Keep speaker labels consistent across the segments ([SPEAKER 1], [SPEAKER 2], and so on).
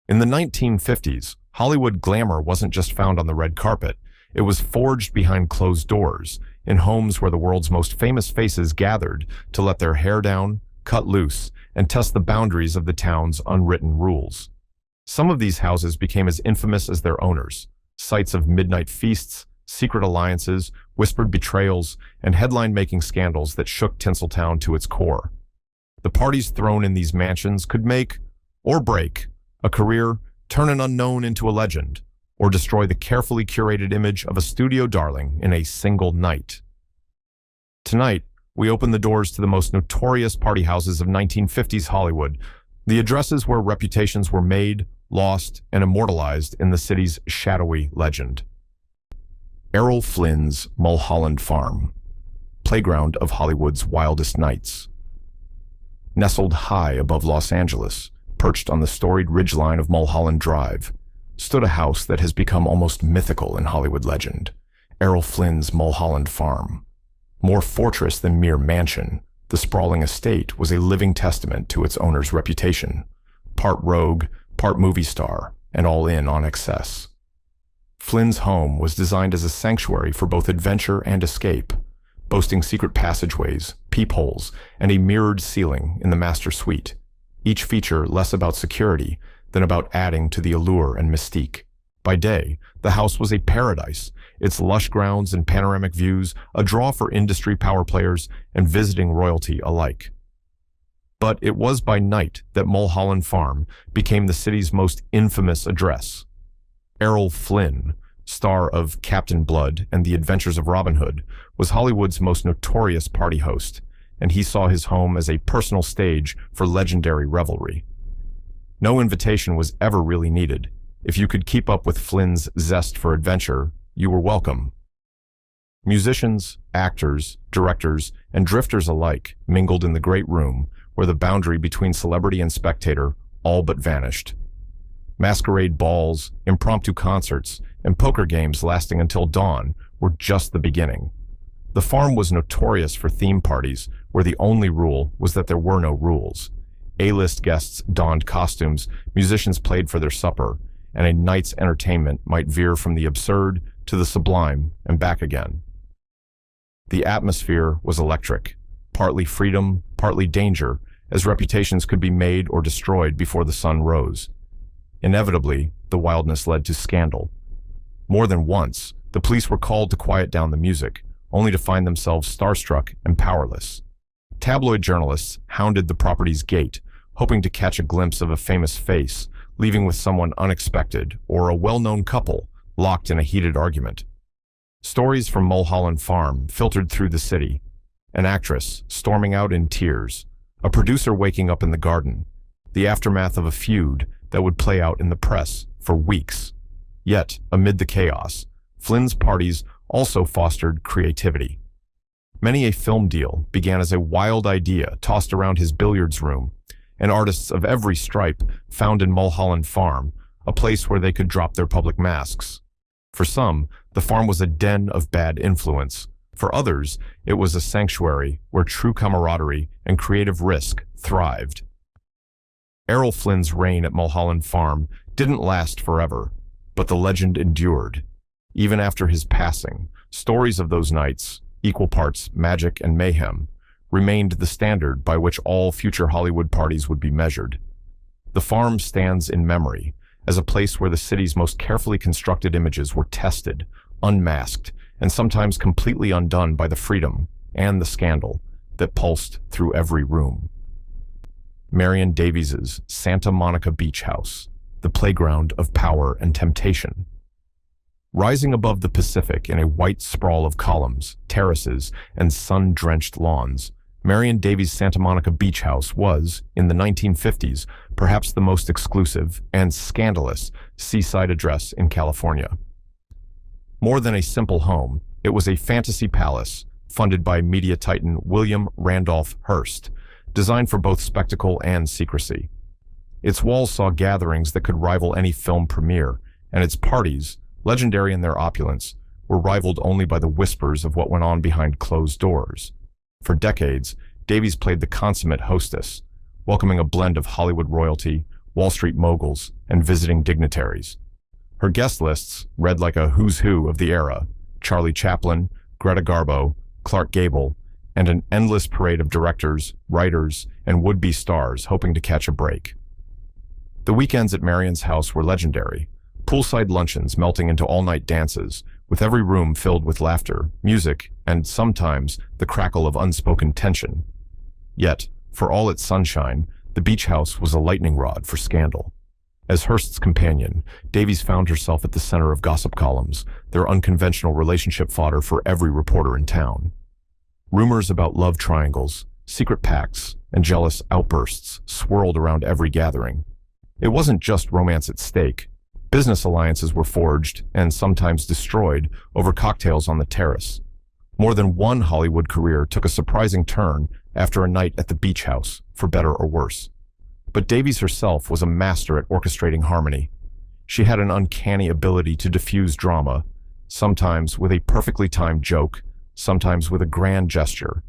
[SPEAKER 1] In the 1950s, Hollywood glamour wasn't just found on the red carpet. It was forged behind closed doors, in homes where the world's most famous faces gathered to let their hair down, cut loose, and test the boundaries of the town's unwritten rules. Some of these houses became as infamous as their owners, sites of midnight feasts, secret alliances, whispered betrayals, and headline-making scandals that shook Tinseltown to its core. The parties thrown in these mansions could make, or break, a career, turn an unknown into a legend, or destroy the carefully curated image of a studio darling in a single night. Tonight, we open the doors to the most notorious party houses of 1950s Hollywood, the addresses where reputations were made, lost, and immortalized in the city's shadowy legend. Errol Flynn's Moleholland Farm, playground of Hollywood's wildest nights. Nestled high above Los Angeles, perched on the storied ridgeline of Mulholland Drive, stood a house that has become almost mythical in Hollywood legend, Errol Flynn's Moleholland Farm. More fortress than mere mansion, the sprawling estate was a living testament to its owner's reputation, part rogue, part movie star, and all in on excess. Flynn's home was designed as a sanctuary for both adventure and escape, boasting secret passageways, peepholes, and a mirrored ceiling in the master suite, each feature less about security than about adding to the allure and mystique. By day, the house was a paradise, its lush grounds and panoramic views a draw for industry power players and visiting royalty alike. But it was by night that Moleholland Farm became the city's most infamous address. Errol Flynn, star of Captain Blood and The Adventures of Robin Hood, was Hollywood's most notorious party host, and he saw his home as a personal stage for legendary revelry. No invitation was ever really needed. If you could keep up with Flynn's zest for adventure, you were welcome. Musicians, actors, directors, and drifters alike mingled in the great room where the boundary between celebrity and spectator all but vanished. Masquerade balls, impromptu concerts, and poker games lasting until dawn were just the beginning. The farm was notorious for theme parties where the only rule was that there were no rules. A-list guests donned costumes, musicians played for their supper, and a night's entertainment might veer from the absurd to the sublime and back again. The atmosphere was electric, partly freedom, partly danger, as reputations could be made or destroyed before the sun rose. Inevitably, the wildness led to scandal. More than once, the police were called to quiet down the music, only to find themselves starstruck and powerless. Tabloid journalists hounded the property's gate, hoping to catch a glimpse of a famous face, leaving with someone unexpected or a well-known couple locked in a heated argument. Stories from Moleholland Farm filtered through the city, an actress storming out in tears, a producer waking up in the garden, the aftermath of a feud that would play out in the press for weeks. Yet, amid the chaos, Flynn's parties also fostered creativity. Many a film deal began as a wild idea tossed around his billiards room, and artists of every stripe found in Moleholland Farm a place where they could drop their public masks. For some, the farm was a den of bad influence. For others, it was a sanctuary where true camaraderie and creative risk thrived. Errol Flynn's reign at Moleholland Farm didn't last forever, but the legend endured. Even after his passing, stories of those nights, equal parts magic and mayhem, remained the standard by which all future Hollywood parties would be measured. The farm stands in memory as a place where the city's most carefully constructed images were tested, unmasked, and sometimes completely undone by the freedom and the scandal that pulsed through every room. Marion Davies's Santa Monica Beach House, the playground of power and temptation. Rising above the Pacific in a white sprawl of columns, terraces, and sun-drenched lawns, Marion Davies' Santa Monica Beach House was, in the 1950s, perhaps the most exclusive and scandalous seaside address in California. More than a simple home, it was a fantasy palace funded by media titan William Randolph Hearst, designed for both spectacle and secrecy. Its walls saw gatherings that could rival any film premiere, and its parties, legendary in their opulence, were rivaled only by the whispers of what went on behind closed doors. For decades, Davies played the consummate hostess, welcoming a blend of Hollywood royalty, Wall Street moguls, and visiting dignitaries. Her guest lists read like a who's who of the era: Charlie Chaplin, Greta Garbo, Clark Gable, and an endless parade of directors, writers, and would-be stars hoping to catch a break. The weekends at Marion's house were legendary, poolside luncheons melting into all-night dances, with every room filled with laughter, music, and sometimes the crackle of unspoken tension. Yet, for all its sunshine, the beach house was a lightning rod for scandal. As Hurst's companion, Davies found herself at the center of gossip columns, their unconventional relationship fodder for every reporter in town. Rumors about love triangles, secret pacts, and jealous outbursts swirled around every gathering. It wasn't just romance at stake. Business alliances were forged and sometimes destroyed over cocktails on the terrace. More than one Hollywood career took a surprising turn after a night at the beach house, for better or worse. But Davies herself was a master at orchestrating harmony. She had an uncanny ability to diffuse drama, sometimes with a perfectly timed joke, sometimes with a grand gesture.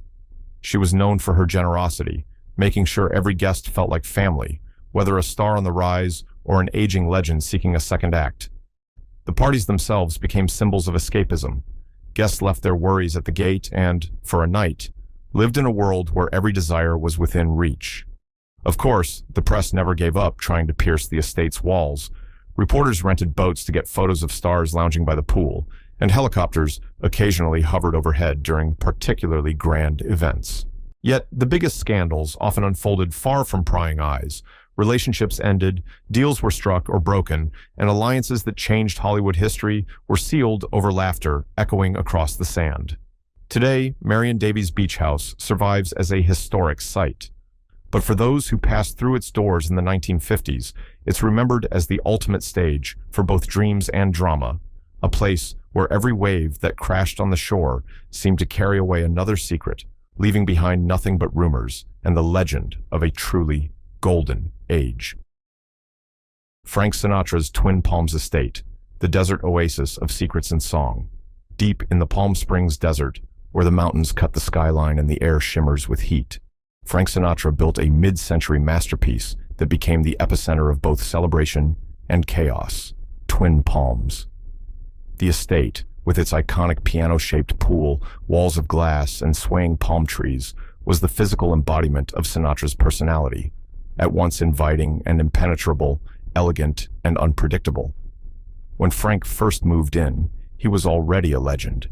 [SPEAKER 1] She was known for her generosity, making sure every guest felt like family, whether a star on the rise or an aging legend seeking a second act. The parties themselves became symbols of escapism. Guests left their worries at the gate and, for a night, lived in a world where every desire was within reach. Of course, the press never gave up trying to pierce the estate's walls. Reporters rented boats to get photos of stars lounging by the pool, and helicopters occasionally hovered overhead during particularly grand events. Yet, the biggest scandals often unfolded far from prying eyes. Relationships ended, deals were struck or broken, and alliances that changed Hollywood history were sealed over laughter echoing across the sand. Today, Marion Davies Beach House survives as a historic site. But for those who passed through its doors in the 1950s, it's remembered as the ultimate stage for both dreams and drama, a place where every wave that crashed on the shore seemed to carry away another secret, leaving behind nothing but rumors and the legend of a truly golden age. Frank Sinatra's Twin Palms estate, the desert oasis of secrets and song. Deep in the Palm Springs desert, where the mountains cut the skyline and the air shimmers with heat, Frank Sinatra built a mid-century masterpiece that became the epicenter of both celebration and chaos: Twin Palms. The estate, with its iconic piano-shaped pool, walls of glass, and swaying palm trees, was the physical embodiment of Sinatra's personality, at once inviting and impenetrable, elegant and unpredictable. When Frank first moved in, he was already a legend.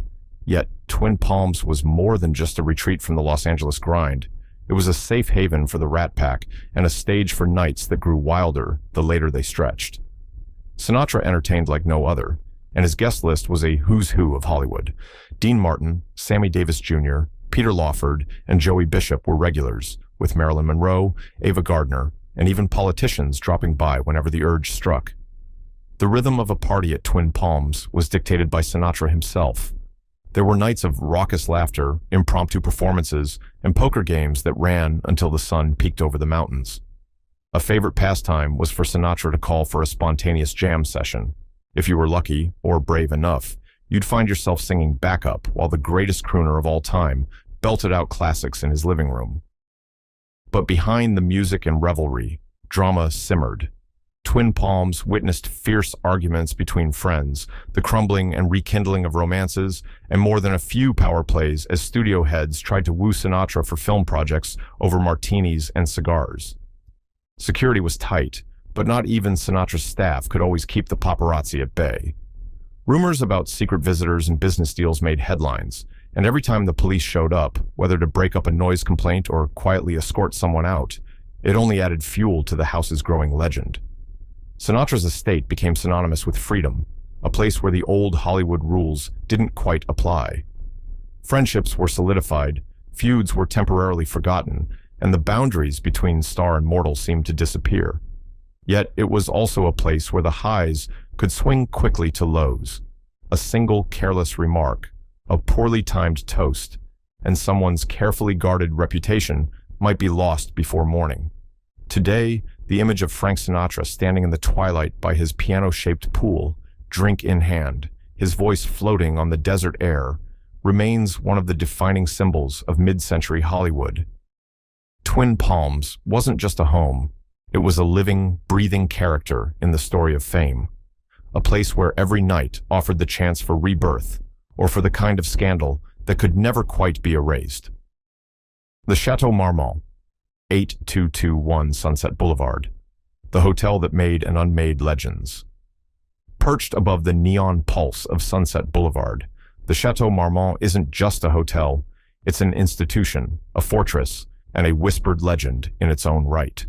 [SPEAKER 1] Yet Twin Palms was more than just a retreat from the Los Angeles grind. It was a safe haven for the Rat Pack and a stage for nights that grew wilder the later they stretched. Sinatra entertained like no other, and his guest list was a who's who of Hollywood. Dean Martin, Sammy Davis Jr., Peter Lawford, and Joey Bishop were regulars, with Marilyn Monroe, Ava Gardner, and even politicians dropping by whenever the urge struck. The rhythm of a party at Twin Palms was dictated by Sinatra himself. There were nights of raucous laughter, impromptu performances, and poker games that ran until the sun peeked over the mountains. A favorite pastime was for Sinatra to call for a spontaneous jam session. If you were lucky, or brave enough, you'd find yourself singing backup while the greatest crooner of all time belted out classics in his living room. But behind the music and revelry, drama simmered. Twin Palms witnessed fierce arguments between friends, the crumbling and rekindling of romances, and more than a few power plays as studio heads tried to woo Sinatra for film projects over martinis and cigars. Security was tight, but not even Sinatra's staff could always keep the paparazzi at bay. Rumors about secret visitors and business deals made headlines, and every time the police showed up, whether to break up a noise complaint or quietly escort someone out, it only added fuel to the house's growing legend. Sinatra's estate became synonymous with freedom, a place where the old Hollywood rules didn't quite apply. Friendships were solidified, feuds were temporarily forgotten, and the boundaries between star and mortal seemed to disappear. Yet it was also a place where the highs could swing quickly to lows. A single careless remark, a poorly timed toast, and someone's carefully guarded reputation might be lost before morning. Today, the image of Frank Sinatra standing in the twilight by his piano-shaped pool, drink in hand, his voice floating on the desert air, remains one of the defining symbols of mid-century Hollywood. Twin Palms wasn't just a home, It was a living, breathing character in the story of fame, a place where every night offered the chance for rebirth, or for the kind of scandal that could never quite be erased. The Chateau Marmont, 8221 Sunset Boulevard, the hotel that made and unmade legends. Perched above the neon pulse of Sunset Boulevard, the Chateau Marmont isn't just a hotel, it's an institution, a fortress, and a whispered legend in its own right.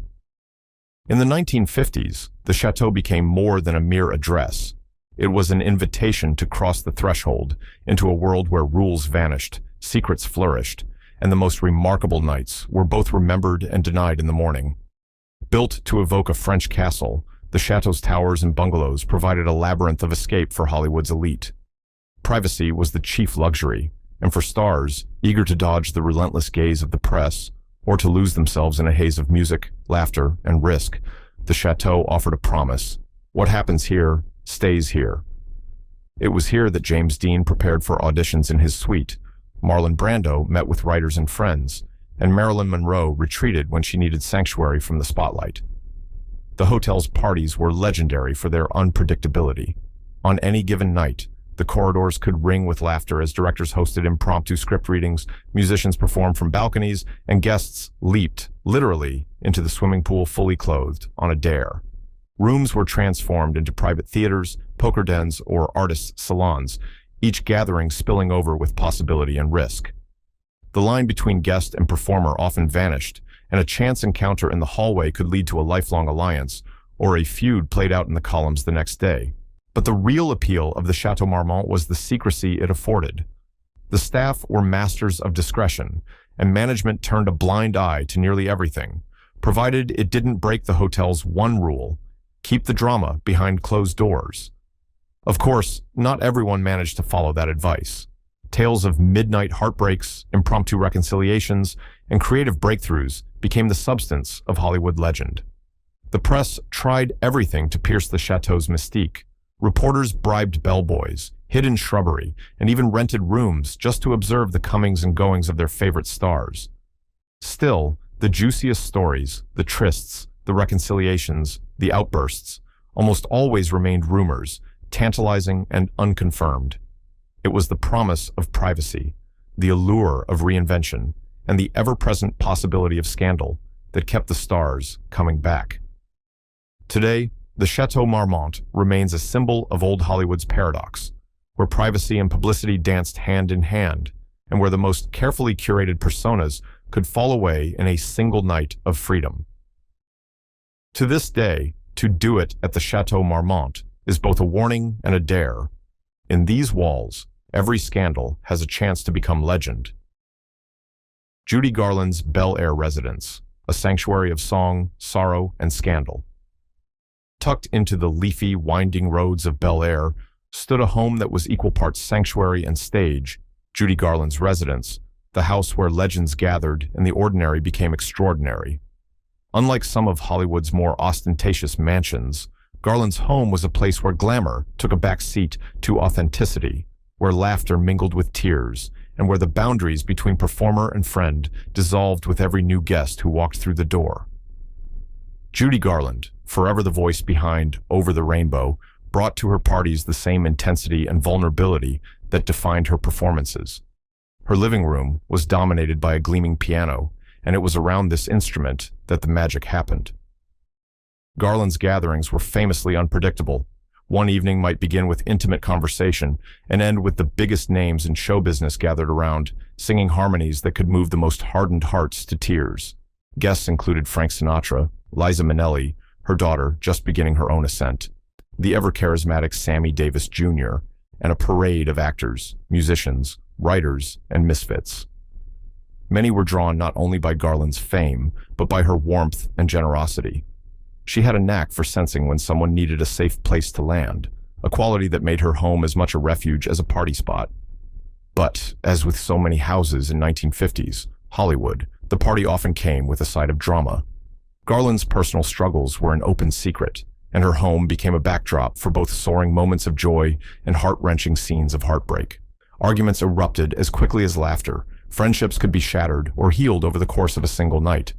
[SPEAKER 1] In the 1950s, the chateau became more than a mere address. It was an invitation to cross the threshold into a world where rules vanished, secrets flourished, and the most remarkable nights were both remembered and denied in the morning. Built to evoke a French castle, the chateau's towers and bungalows provided a labyrinth of escape for Hollywood's elite. Privacy was the chief luxury, and for stars, eager to dodge the relentless gaze of the press, or to lose themselves in a haze of music, laughter, and risk, the chateau offered a promise. What happens here, stays here. It was here that James Dean prepared for auditions in his suite, Marlon Brando met with writers and friends, and Marilyn Monroe retreated when she needed sanctuary from the spotlight. The hotel's parties were legendary for their unpredictability. On any given night, the corridors could ring with laughter as directors hosted impromptu script readings, musicians performed from balconies, and guests leaped, literally, into the swimming pool fully clothed, on a dare. Rooms were transformed into private theaters, poker dens, or artists' salons, each gathering spilling over with possibility and risk. The line between guest and performer often vanished, and a chance encounter in the hallway could lead to a lifelong alliance, or a feud played out in the columns the next day. But the real appeal of the Chateau Marmont was the secrecy it afforded. The staff were masters of discretion, and management turned a blind eye to nearly everything, provided it didn't break the hotel's one rule: keep the drama behind closed doors. Of course, not everyone managed to follow that advice. Tales of midnight heartbreaks, impromptu reconciliations, and creative breakthroughs became the substance of Hollywood legend. The press tried everything to pierce the chateau's mystique. Reporters bribed bellboys, hid in shrubbery, and even rented rooms just to observe the comings and goings of their favorite stars. Still, the juiciest stories, the trysts, the reconciliations, the outbursts, almost always remained rumors, tantalizing and unconfirmed. It was the promise of privacy, the allure of reinvention, and the ever-present possibility of scandal that kept the stars coming back. Today, the Chateau Marmont remains a symbol of old Hollywood's paradox, where privacy and publicity danced hand in hand, and where the most carefully curated personas could fall away in a single night of freedom. To this day, to do it at the Chateau Marmont is both a warning and a dare. In these walls, every scandal has a chance to become legend. Judy Garland's Belair residence, a sanctuary of song, sorrow, and scandal. Tucked into the leafy, winding roads of Belair stood a home that was equal parts sanctuary and stage, Judy Garland's residence, the house where legends gathered and the ordinary became extraordinary. Unlike some of Hollywood's more ostentatious mansions, Garland's home was a place where glamour took a back seat to authenticity, where laughter mingled with tears, and where the boundaries between performer and friend dissolved with every new guest who walked through the door. Judy Garland, forever the voice behind Over the Rainbow, brought to her parties the same intensity and vulnerability that defined her performances. Her living room was dominated by a gleaming piano, and it was around this instrument that the magic happened. Garland's gatherings were famously unpredictable. One evening might begin with intimate conversation and end with the biggest names in show business gathered around, singing harmonies that could move the most hardened hearts to tears. Guests included Frank Sinatra, Liza Minnelli, her daughter just beginning her own ascent, the ever-charismatic Sammy Davis Jr., and a parade of actors, musicians, writers, and misfits. Many were drawn not only by Garland's fame, but by her warmth and generosity. She had a knack for sensing when someone needed a safe place to land, a quality that made her home as much a refuge as a party spot. But, as with so many houses in 1950s, Hollywood, the party often came with a side of drama. Garland's personal struggles were an open secret, and her home became a backdrop for both soaring moments of joy and heart-wrenching scenes of heartbreak. Arguments erupted as quickly as laughter. Friendships could be shattered or healed over the course of a single night.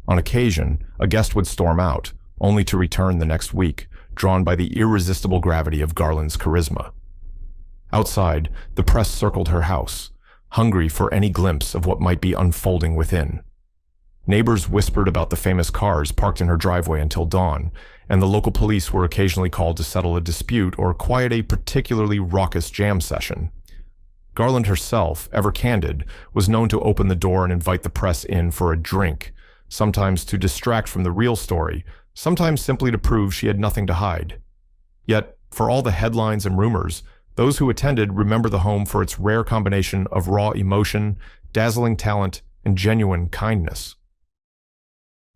[SPEAKER 1] On occasion, a guest would storm out, only to return the next week, drawn by the irresistible gravity of Garland's charisma. Outside, the press circled her house, hungry for any glimpse of what might be unfolding within. Neighbors whispered about the famous cars parked in her driveway until dawn, and the local police were occasionally called to settle a dispute or quiet a particularly raucous jam session. Garland herself, ever candid, was known to open the door and invite the press in for a drink, sometimes to distract from the real story, sometimes simply to prove she had nothing to hide. Yet, for all the headlines and rumors, those who attended remember the home for its rare combination of raw emotion, dazzling talent, and genuine kindness.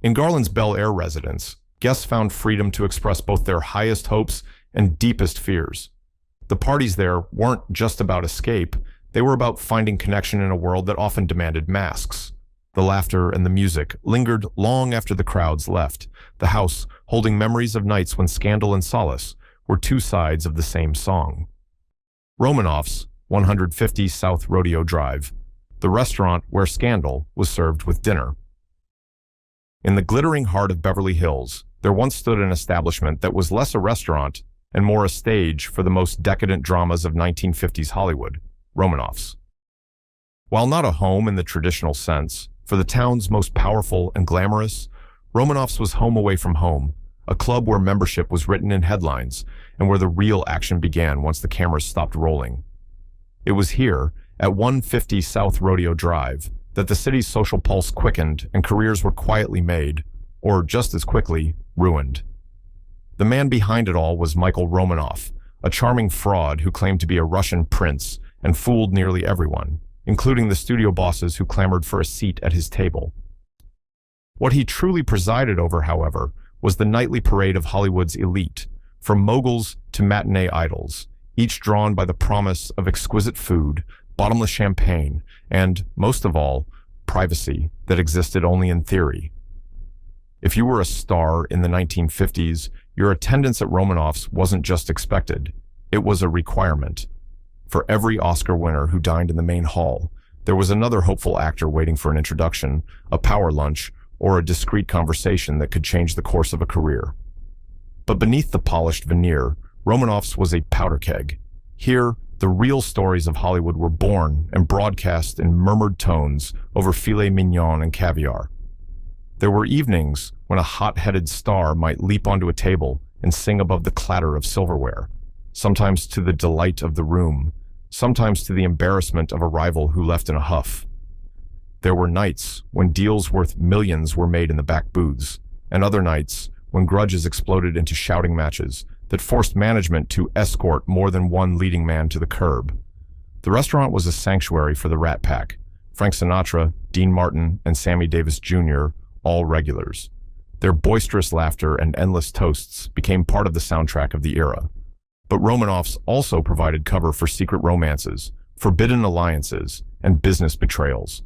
[SPEAKER 1] In Garland's Bel Air residence, guests found freedom to express both their highest hopes and deepest fears. The parties there weren't just about escape, they were about finding connection in a world that often demanded masks. The laughter and the music lingered long after the crowds left, the house holding memories of nights when scandal and solace were two sides of the same song. Romanoffs, 150 South Rodeo Drive, the restaurant where scandal was served with dinner. In the glittering heart of Beverly Hills, there once stood an establishment that was less a restaurant and more a stage for the most decadent dramas of 1950s Hollywood, Romanoffs. While not a home in the traditional sense, for the town's most powerful and glamorous, Romanoffs was home away from home, a club where membership was written in headlines and where the real action began once the cameras stopped rolling. It was here, at 150 South Rodeo Drive, that the city's social pulse quickened and careers were quietly made, or just as quickly, ruined. The man behind it all was Michael Romanoff, a charming fraud who claimed to be a Russian prince and fooled nearly everyone, including the studio bosses who clamored for a seat at his table. What he truly presided over, however, was the nightly parade of Hollywood's elite, from moguls to matinee idols, each drawn by the promise of exquisite food, bottomless champagne, and, most of all, privacy that existed only in theory. If you were a star in the 1950s, your attendance at Romanoffs wasn't just expected, it was a requirement. For every Oscar winner who dined in the main hall, there was another hopeful actor waiting for an introduction, a power lunch, or a discreet conversation that could change the course of a career. But beneath the polished veneer, Romanoffs was a powder keg. Here, the real stories of Hollywood were born and broadcast in murmured tones over filet mignon and caviar. There were evenings when a hot-headed star might leap onto a table and sing above the clatter of silverware, sometimes to the delight of the room, sometimes to the embarrassment of a rival who left in a huff. There were nights when deals worth millions were made in the back booths, and other nights when grudges exploded into shouting matches that forced management to escort more than one leading man to the curb. The restaurant was a sanctuary for the Rat Pack, Frank Sinatra, Dean Martin, and Sammy Davis Jr., all regulars. Their boisterous laughter and endless toasts became part of the soundtrack of the era. But Romanoffs also provided cover for secret romances, forbidden alliances, and business betrayals.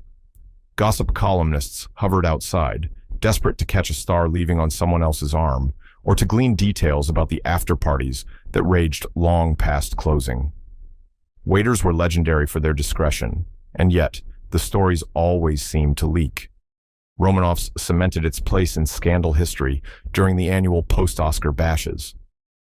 [SPEAKER 1] Gossip columnists hovered outside, desperate to catch a star leaving on someone else's arm, or to glean details about the after-parties that raged long past closing. Waiters were legendary for their discretion, and yet the stories always seemed to leak. Romanoffs cemented its place in scandal history during the annual post-Oscar bashes.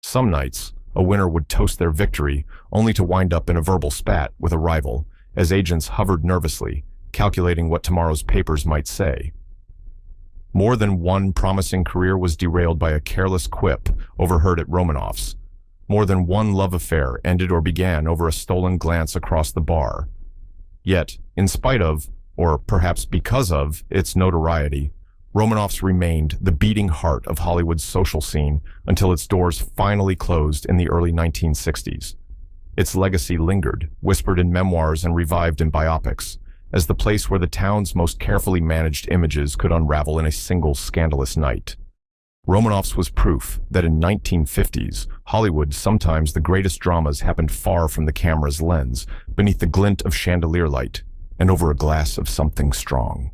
[SPEAKER 1] Some nights, a winner would toast their victory only to wind up in a verbal spat with a rival, as agents hovered nervously, calculating what tomorrow's papers might say. More than one promising career was derailed by a careless quip overheard at Romanoffs. More than one love affair ended or began over a stolen glance across the bar. Yet, in spite of, or perhaps because of, its notoriety, Romanoffs remained the beating heart of Hollywood's social scene until its doors finally closed in the early 1960s. Its legacy lingered, whispered in memoirs and revived in biopics, as the place where the town's most carefully managed images could unravel in a single scandalous night. Romanoffs was proof that in 1950s, Hollywood, sometimes the greatest dramas happened far from the camera's lens, beneath the glint of chandelier light, and over a glass of something strong.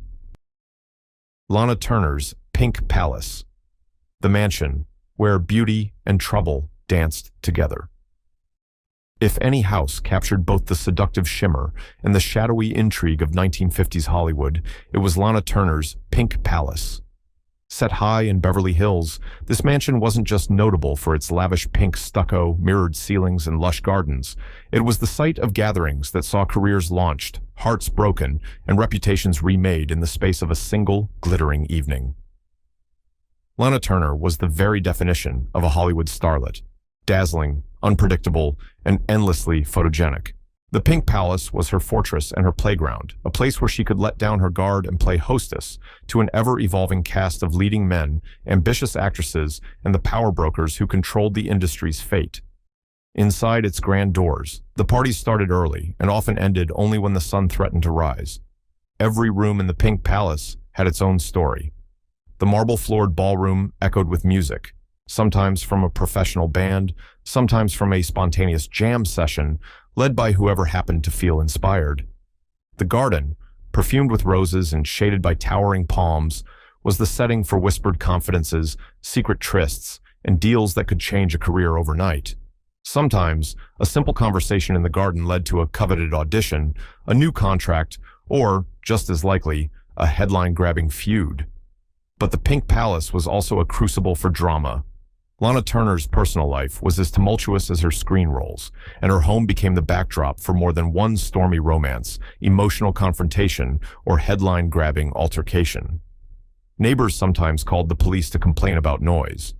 [SPEAKER 1] Lana Turner's Pink Palace, the mansion where beauty and trouble danced together. If any house captured both the seductive shimmer and the shadowy intrigue of 1950s Hollywood, it was Lana Turner's Pink Palace. Set high in Beverly Hills, this mansion wasn't just notable for its lavish pink stucco, mirrored ceilings, and lush gardens. It was the site of gatherings that saw careers launched, hearts broken, and reputations remade in the space of a single, glittering evening. Lana Turner was the very definition of a Hollywood starlet. Dazzling, unpredictable, and endlessly photogenic. The Pink Palace was her fortress and her playground, a place where she could let down her guard and play hostess to an ever-evolving cast of leading men, ambitious actresses, and the power brokers who controlled the industry's fate. Inside its grand doors, the parties started early and often ended only when the sun threatened to rise. Every room in the Pink Palace had its own story. The marble-floored ballroom echoed with music, sometimes from a professional band, sometimes from a spontaneous jam session led by whoever happened to feel inspired. The garden, perfumed with roses and shaded by towering palms, was the setting for whispered confidences, secret trysts, and deals that could change a career overnight. Sometimes, a simple conversation in the garden led to a coveted audition, a new contract, or, just as likely, a headline-grabbing feud. But the Pink Palace was also a crucible for drama. Lana Turner's personal life was as tumultuous as her screen roles, and her home became the backdrop for more than one stormy romance, emotional confrontation, or headline-grabbing altercation. Neighbors sometimes called the police to complain about noise.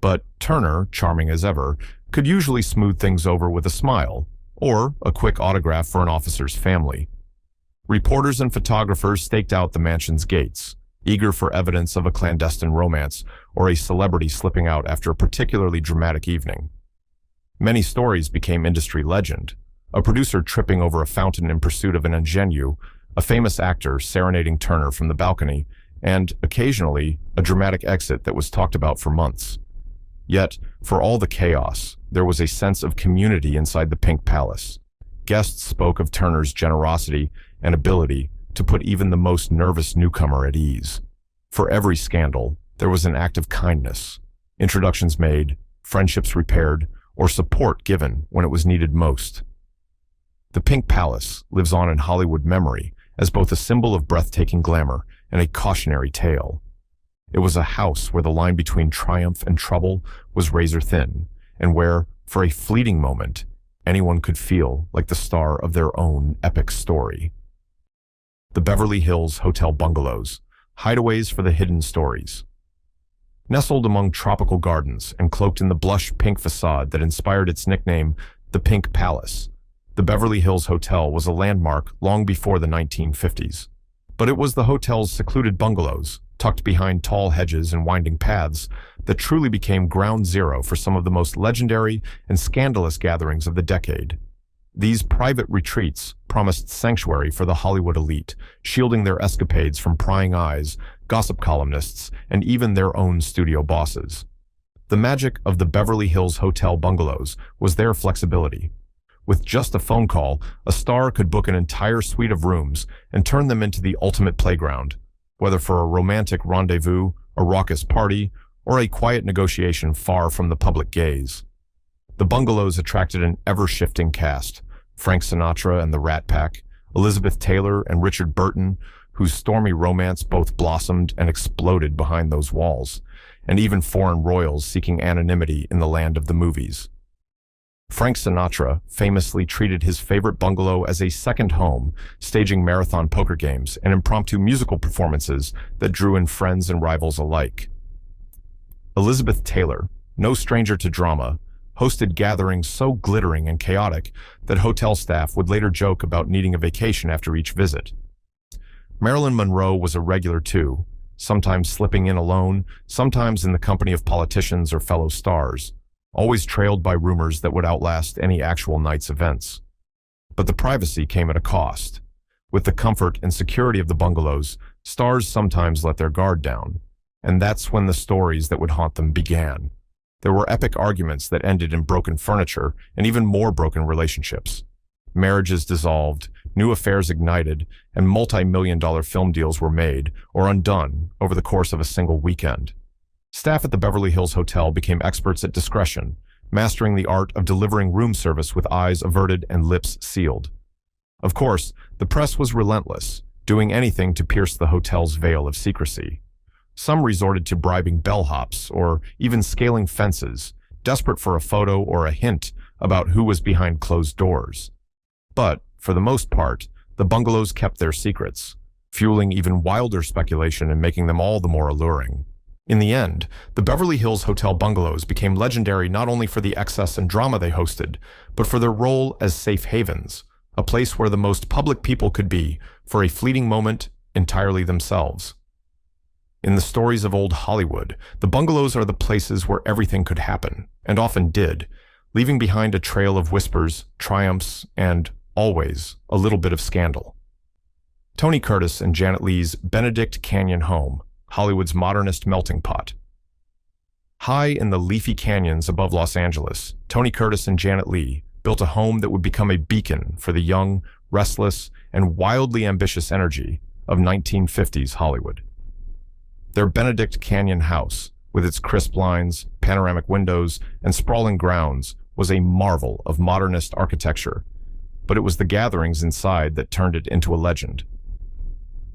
[SPEAKER 1] But Turner, charming as ever, could usually smooth things over with a smile, or a quick autograph for an officer's family. Reporters and photographers staked out the mansion's gates, eager for evidence of a clandestine romance or a celebrity slipping out after a particularly dramatic evening. Many stories became industry legend, a producer tripping over a fountain in pursuit of an ingenue, a famous actor serenading Turner from the balcony, and, occasionally, a dramatic exit that was talked about for months. Yet, for all the chaos, there was a sense of community inside the Pink Palace. Guests spoke of Turner's generosity and ability to put even the most nervous newcomer at ease. For every scandal, there was an act of kindness, introductions made, friendships repaired, or support given when it was needed most. The Pink Palace lives on in Hollywood memory as both a symbol of breathtaking glamour and a cautionary tale. It was a house where the line between triumph and trouble was razor thin, and where, for a fleeting moment, anyone could feel like the star of their own epic story. The Beverly Hills Hotel Bungalows, hideaways for the hidden stories. Nestled among tropical gardens and cloaked in the blush pink facade that inspired its nickname, the Pink Palace, the Beverly Hills Hotel was a landmark long before the 1950s. But it was the hotel's secluded bungalows, tucked behind tall hedges and winding paths, that truly became ground zero for some of the most legendary and scandalous gatherings of the decade. These private retreats promised sanctuary for the Hollywood elite, shielding their escapades from prying eyes, gossip columnists, and even their own studio bosses. The magic of the Beverly Hills Hotel Bungalows was their flexibility. With just a phone call, a star could book an entire suite of rooms and turn them into the ultimate playground, whether for a romantic rendezvous, a raucous party, or a quiet negotiation far from the public gaze. The bungalows attracted an ever-shifting cast: Frank Sinatra and the Rat Pack, Elizabeth Taylor and Richard Burton, whose stormy romance both blossomed and exploded behind those walls, and even foreign royals seeking anonymity in the land of the movies. Frank Sinatra famously treated his favorite bungalow as a second home, staging marathon poker games and impromptu musical performances that drew in friends and rivals alike. Elizabeth Taylor, no stranger to drama, hosted gatherings so glittering and chaotic that hotel staff would later joke about needing a vacation after each visit. Marilyn Monroe was a regular too, sometimes slipping in alone, sometimes in the company of politicians or fellow stars, always trailed by rumors that would outlast any actual night's events. But the privacy came at a cost. With the comfort and security of the bungalows, stars sometimes let their guard down, and that's when the stories that would haunt them began. There were epic arguments that ended in broken furniture and even more broken relationships. Marriages dissolved, new affairs ignited, and multi-million-dollar film deals were made or undone over the course of a single weekend. Staff at the Beverly Hills Hotel became experts at discretion, mastering the art of delivering room service with eyes averted and lips sealed. Of course, the press was relentless, doing anything to pierce the hotel's veil of secrecy. Some resorted to bribing bellhops or even scaling fences, desperate for a photo or a hint about who was behind closed doors. But, for the most part, the bungalows kept their secrets, fueling even wilder speculation and making them all the more alluring. In the end, the Beverly Hills Hotel bungalows became legendary not only for the excess and drama they hosted, but for their role as safe havens, a place where the most public people could be, for a fleeting moment, entirely themselves. In the stories of old Hollywood, the bungalows are the places where everything could happen, and often did, leaving behind a trail of whispers, triumphs, and, always, a little bit of scandal. Tony Curtis and Janet Leigh's Benedict Canyon home, Hollywood's modernist melting pot. High in the leafy canyons above Los Angeles, Tony Curtis and Janet Leigh built a home that would become a beacon for the young, restless, and wildly ambitious energy of 1950s Hollywood. Their Benedict Canyon house, with its crisp lines, panoramic windows, and sprawling grounds, was a marvel of modernist architecture, but it was the gatherings inside that turned it into a legend.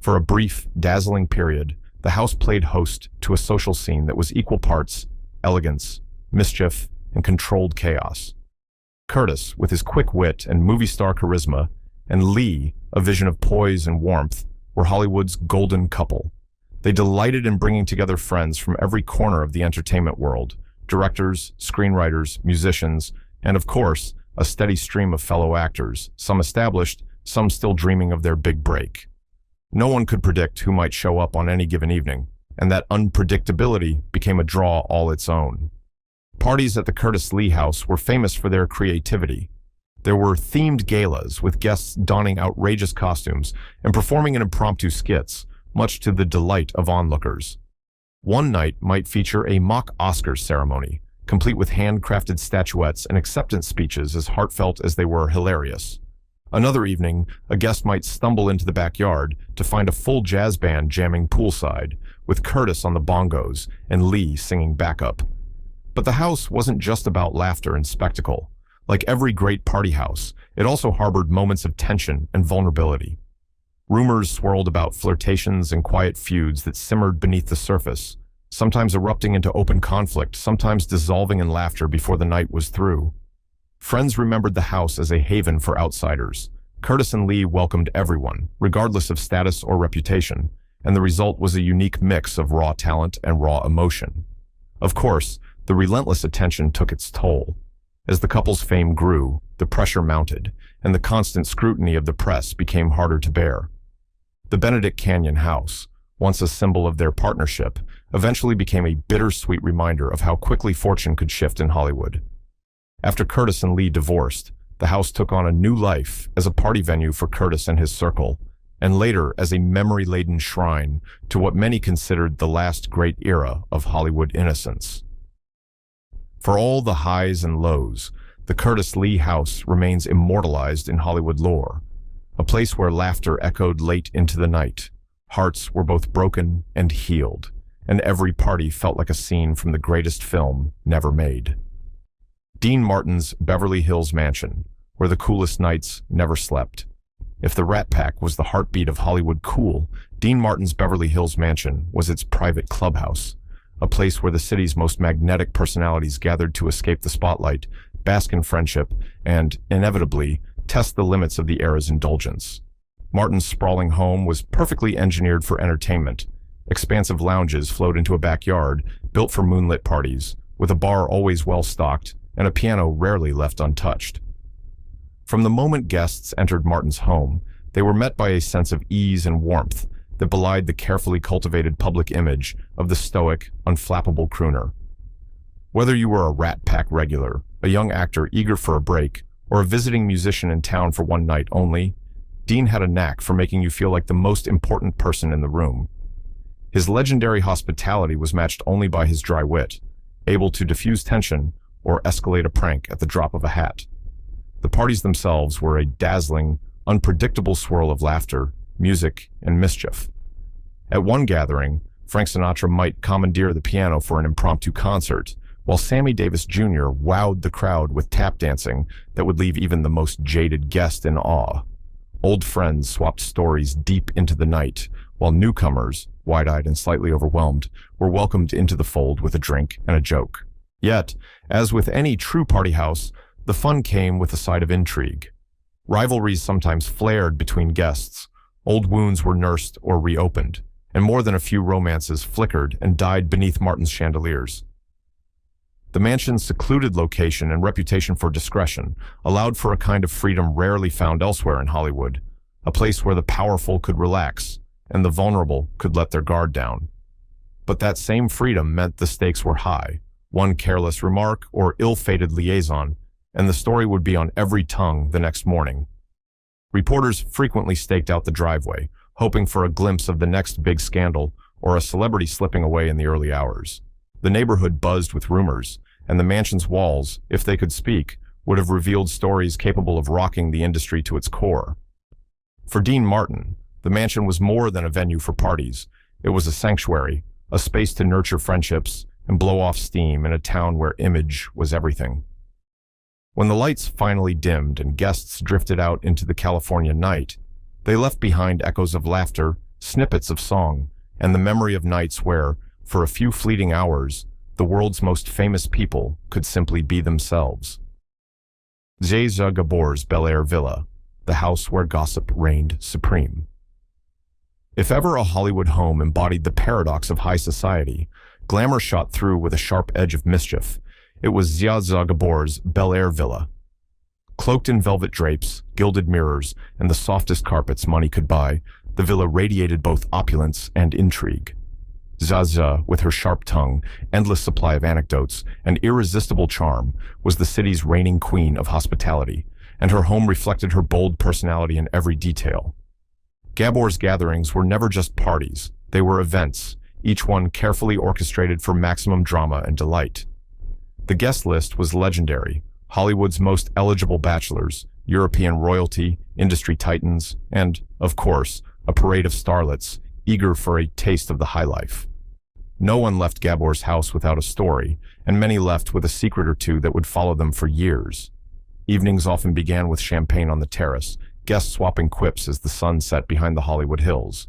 [SPEAKER 1] For a brief, dazzling period, the house played host to a social scene that was equal parts elegance, mischief, and controlled chaos. Curtis, with his quick wit and movie star charisma, and Leigh, a vision of poise and warmth, were Hollywood's golden couple. They delighted in bringing together friends from every corner of the entertainment world, directors, screenwriters, musicians, and of course, a steady stream of fellow actors, some established, some still dreaming of their big break. No one could predict who might show up on any given evening, and that unpredictability became a draw all its own. Parties at the Curtis Leigh house were famous for their creativity. There were themed galas with guests donning outrageous costumes and performing in impromptu skits, much to the delight of onlookers. One night might feature a mock Oscars ceremony, complete with handcrafted statuettes and acceptance speeches as heartfelt as they were hilarious. Another evening, a guest might stumble into the backyard to find a full jazz band jamming poolside, with Curtis on the bongos and Leigh singing backup. But the house wasn't just about laughter and spectacle. Like every great party house, it also harbored moments of tension and vulnerability. Rumors swirled about flirtations and quiet feuds that simmered beneath the surface, sometimes erupting into open conflict, sometimes dissolving in laughter before the night was through. Friends remembered the house as a haven for outsiders. Curtis and Leigh welcomed everyone, regardless of status or reputation, and the result was a unique mix of raw talent and raw emotion. Of course, the relentless attention took its toll. As the couple's fame grew, the pressure mounted, and the constant scrutiny of the press became harder to bear. The Benedict Canyon house, once a symbol of their partnership, eventually became a bittersweet reminder of how quickly fortune could shift in Hollywood. After Curtis and Leigh divorced, the house took on a new life as a party venue for Curtis and his circle, and later as a memory-laden shrine to what many considered the last great era of Hollywood innocence. For all the highs and lows, the Curtis Leigh house remains immortalized in Hollywood lore, a place where laughter echoed late into the night, hearts were both broken and healed, and every party felt like a scene from the greatest film never made. Dean Martin's Beverly Hills mansion, where the coolest nights never slept. If the Rat Pack was the heartbeat of Hollywood cool, Dean Martin's Beverly Hills mansion was its private clubhouse, a place where the city's most magnetic personalities gathered to escape the spotlight, bask in friendship, and, inevitably, test the limits of the era's indulgence. Martin's sprawling home was perfectly engineered for entertainment. Expansive lounges flowed into a backyard built for moonlit parties, with a bar always well-stocked and a piano rarely left untouched. From the moment guests entered Martin's home, they were met by a sense of ease and warmth that belied the carefully cultivated public image of the stoic, unflappable crooner. Whether you were a Rat Pack regular, a young actor eager for a break, or a visiting musician in town for one night only, Dean had a knack for making you feel like the most important person in the room. His legendary hospitality was matched only by his dry wit, able to diffuse tension or escalate a prank at the drop of a hat. The parties themselves were a dazzling, unpredictable swirl of laughter, music, and mischief. At one gathering, Frank Sinatra might commandeer the piano for an impromptu concert, while Sammy Davis Jr. wowed the crowd with tap dancing that would leave even the most jaded guest in awe. Old friends swapped stories deep into the night, while newcomers, wide-eyed and slightly overwhelmed, were welcomed into the fold with a drink and a joke. Yet, as with any true party house, the fun came with a side of intrigue. Rivalries sometimes flared between guests, old wounds were nursed or reopened, and more than a few romances flickered and died beneath Martin's chandeliers. The mansion's secluded location and reputation for discretion allowed for a kind of freedom rarely found elsewhere in Hollywood, a place where the powerful could relax and the vulnerable could let their guard down. But that same freedom meant the stakes were high. One careless remark or ill-fated liaison, and the story would be on every tongue the next morning. Reporters frequently staked out the driveway, hoping for a glimpse of the next big scandal or a celebrity slipping away in the early hours. The neighborhood buzzed with rumors, and the mansion's walls, if they could speak, would have revealed stories capable of rocking the industry to its core. For Dean Martin, the mansion was more than a venue for parties. It was a sanctuary, a space to nurture friendships and blow off steam in a town where image was everything. When the lights finally dimmed and guests drifted out into the California night, they left behind echoes of laughter, snippets of song, and the memory of nights where, for a few fleeting hours, the world's most famous people could simply be themselves. Zsa Gabor's Belair Villa, the house where gossip reigned supreme. If ever a Hollywood home embodied the paradox of high society, glamour shot through with a sharp edge of mischief, it was Zsa Gabor's Belair Villa. Cloaked in velvet drapes, gilded mirrors, and the softest carpets money could buy, the villa radiated both opulence and intrigue. Zsa, with her sharp tongue, endless supply of anecdotes, and irresistible charm, was the city's reigning queen of hospitality, and her home reflected her bold personality in every detail. Gabor's gatherings were never just parties, they were events, each one carefully orchestrated for maximum drama and delight. The guest list was legendary: Hollywood's most eligible bachelors, European royalty, industry titans, and, of course, a parade of starlets, eager for a taste of the high life. No one left Gabor's house without a story, and many left with a secret or two that would follow them for years. Evenings often began with champagne on the terrace, guests swapping quips as the sun set behind the Hollywood hills.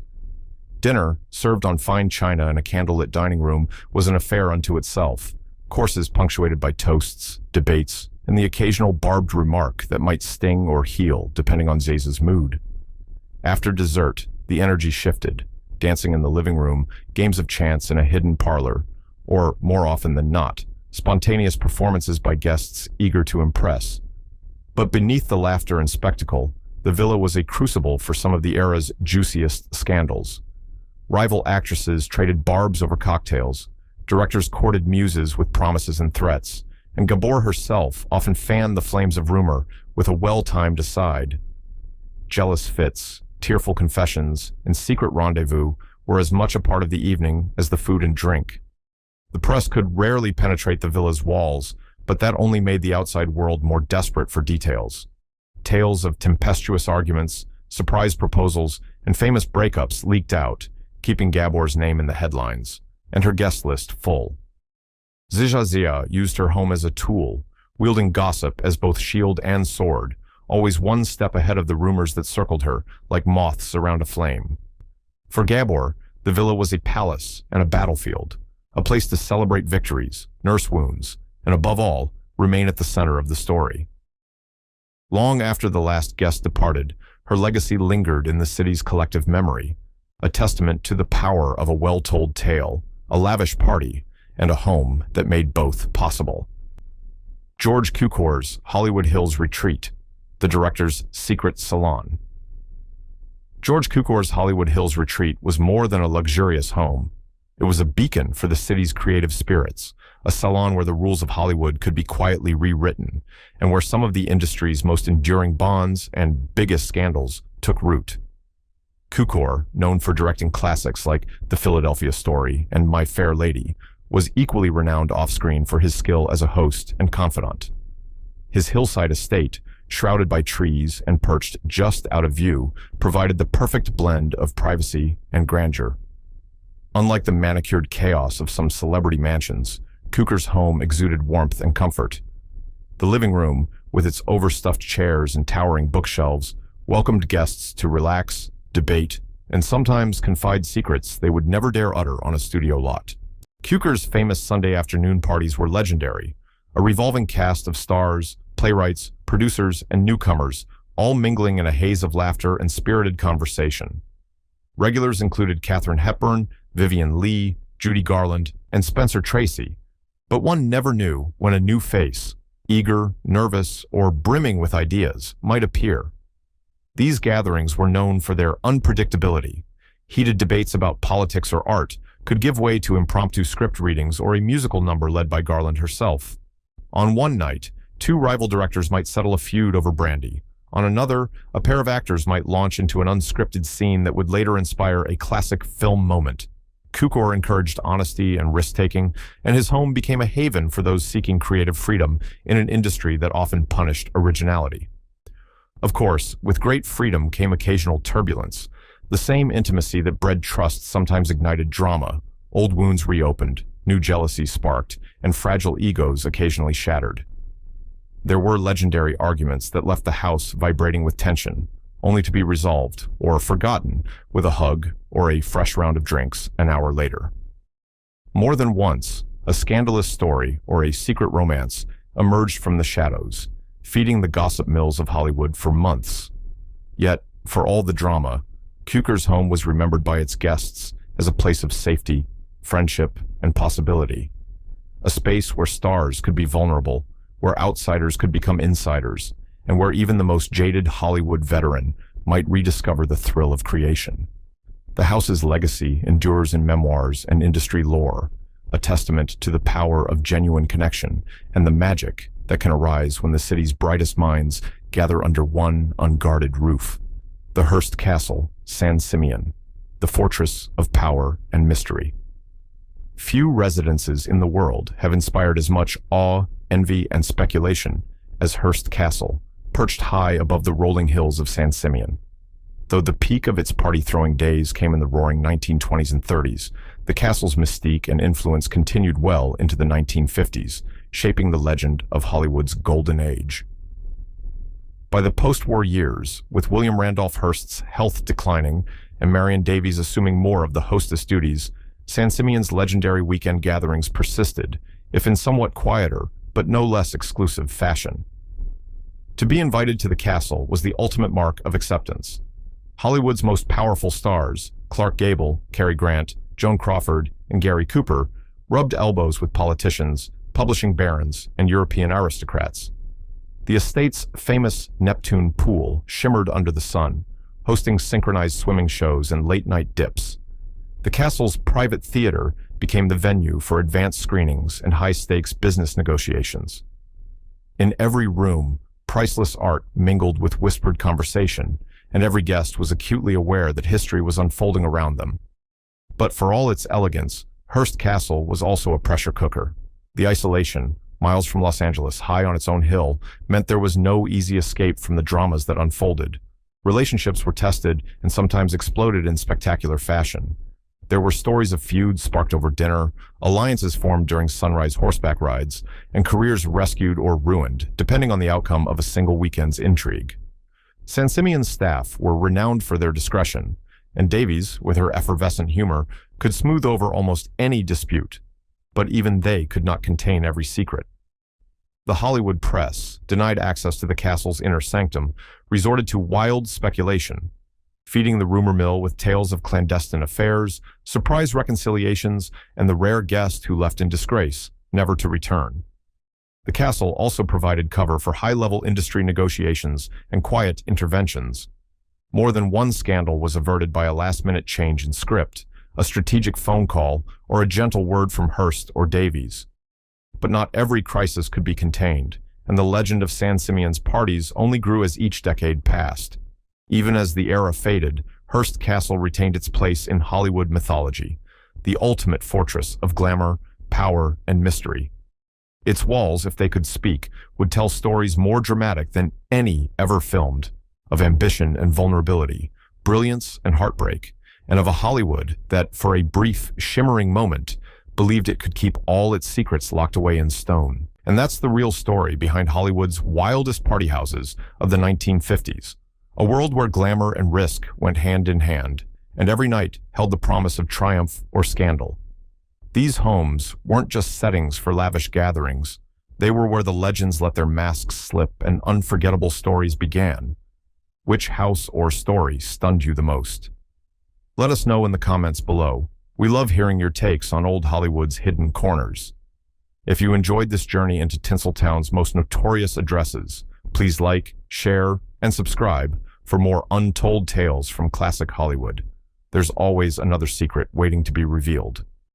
[SPEAKER 1] Dinner, served on fine china in a candlelit dining room, was an affair unto itself, courses punctuated by toasts, debates, and the occasional barbed remark that might sting or heal depending on Zsa's mood. After dessert, the energy shifted, dancing in the living room, games of chance in a hidden parlor, or, more often than not, spontaneous performances by guests eager to impress. But beneath the laughter and spectacle, the villa was a crucible for some of the era's juiciest scandals. Rival actresses traded barbs over cocktails, directors courted muses with promises and threats, and Gabor herself often fanned the flames of rumor with a well-timed aside. Jealous fits, tearful confessions, and secret rendezvous were as much a part of the evening as the food and drink. The press could rarely penetrate the villa's walls, but that only made the outside world more desperate for details. Tales of tempestuous arguments, surprise proposals, and famous breakups leaked out, keeping Gabor's name in the headlines, and her guest list full. Zsa used her home as a tool, wielding gossip as both shield and sword, always one step ahead of the rumors that circled her, like moths around a flame. For Gabor, the villa was a palace and a battlefield, a place to celebrate victories, nurse wounds, and above all, remain at the center of the story. Long after the last guest departed, her legacy lingered in the city's collective memory, a testament to the power of a well-told tale, a lavish party, and a home that made both possible. George Cukor's Hollywood Hills Retreat, the director's secret salon. George Cukor's Hollywood Hills Retreat was more than a luxurious home. It was a beacon for the city's creative spirits, a salon where the rules of Hollywood could be quietly rewritten, and where some of the industry's most enduring bonds and biggest scandals took root. Cukor, known for directing classics like The Philadelphia Story and My Fair Lady, was equally renowned off-screen for his skill as a host and confidant. His hillside estate, shrouded by trees and perched just out of view, provided the perfect blend of privacy and grandeur. Unlike the manicured chaos of some celebrity mansions, Cukor's home exuded warmth and comfort. The living room, with its overstuffed chairs and towering bookshelves, welcomed guests to relax, debate, and sometimes confide secrets they would never dare utter on a studio lot. Cukor's famous Sunday afternoon parties were legendary, a revolving cast of stars, playwrights, producers, and newcomers, all mingling in a haze of laughter and spirited conversation. Regulars included Katharine Hepburn, Vivien Leigh, Judy Garland, and Spencer Tracy, but one never knew when a new face, eager, nervous, or brimming with ideas, might appear. These gatherings were known for their unpredictability. Heated debates about politics or art could give way to impromptu script readings or a musical number led by Garland herself. On one night, two rival directors might settle a feud over brandy. On another, a pair of actors might launch into an unscripted scene that would later inspire a classic film moment. Cukor encouraged honesty and risk-taking, and his home became a haven for those seeking creative freedom in an industry that often punished originality. Of course, with great freedom came occasional turbulence. The same intimacy that bred trust sometimes ignited drama. Old wounds reopened, new jealousies sparked, and fragile egos occasionally shattered. There were legendary arguments that left the house vibrating with tension, only to be resolved or forgotten with a hug or a fresh round of drinks an hour later. More than once, a scandalous story or a secret romance emerged from the shadows, feeding the gossip mills of Hollywood for months. Yet, for all the drama, Cukor's home was remembered by its guests as a place of safety, friendship, and possibility. A space where stars could be vulnerable, where outsiders could become insiders, and where even the most jaded Hollywood veteran might rediscover the thrill of creation. The house's legacy endures in memoirs and industry lore, a testament to the power of genuine connection and the magic that can arise when the city's brightest minds gather under one unguarded roof. The Hurst Castle, San Simeon, the fortress of power and mystery. Few residences in the world have inspired as much awe, envy, and speculation as Hurst Castle, perched high above the rolling hills of San Simeon. Though the peak of its party-throwing days came in the roaring 1920s and 30s, the castle's mystique and influence continued well into the 1950s, shaping the legend of Hollywood's golden age. By the post-war years, with William Randolph Hearst's health declining and Marion Davies assuming more of the hostess duties, San Simeon's legendary weekend gatherings persisted, if in somewhat quieter, but no less exclusive fashion. To be invited to the castle was the ultimate mark of acceptance. Hollywood's most powerful stars, Clark Gable, Cary Grant, Joan Crawford, and Gary Cooper, rubbed elbows with politicians, publishing barons, and European aristocrats. The estate's famous Neptune pool shimmered under the sun, hosting synchronized swimming shows and late-night dips. The castle's private theater became the venue for advanced screenings and high-stakes business negotiations. In every room, priceless art mingled with whispered conversation, and every guest was acutely aware that history was unfolding around them. But for all its elegance, Hurst Castle was also a pressure cooker. The isolation, miles from Los Angeles, high on its own hill, meant there was no easy escape from the dramas that unfolded. Relationships were tested and sometimes exploded in spectacular fashion. There were stories of feuds sparked over dinner, alliances formed during sunrise horseback rides, and careers rescued or ruined, depending on the outcome of a single weekend's intrigue. San Simeon's staff were renowned for their discretion, and Davies, with her effervescent humor, could smooth over almost any dispute. But even they could not contain every secret. The Hollywood press, denied access to the castle's inner sanctum, resorted to wild speculation, feeding the rumor mill with tales of clandestine affairs, surprise reconciliations, and the rare guest who left in disgrace, never to return. The castle also provided cover for high-level industry negotiations and quiet interventions. More than one scandal was averted by a last-minute change in script, a strategic phone call, or a gentle word from Hearst or Davies. But not every crisis could be contained, and the legend of San Simeon's parties only grew as each decade passed. Even as the era faded, Hurst Castle retained its place in Hollywood mythology, the ultimate fortress of glamour, power, and mystery. Its walls, if they could speak, would tell stories more dramatic than any ever filmed, of ambition and vulnerability, brilliance and heartbreak, and of a Hollywood that, for a brief, shimmering moment, believed it could keep all its secrets locked away in stone. And that's the real story behind Hollywood's wildest party houses of the 1950s, a world where glamour and risk went hand in hand, and every night held the promise of triumph or scandal. These homes weren't just settings for lavish gatherings. They were where the legends let their masks slip and unforgettable stories began. Which house or story stunned you the most? Let us know in the comments below. We love hearing your takes on old Hollywood's hidden corners. If you enjoyed this journey into Tinseltown's most notorious addresses, please like, share, and subscribe for more untold tales from classic Hollywood. There's always another secret waiting to be revealed.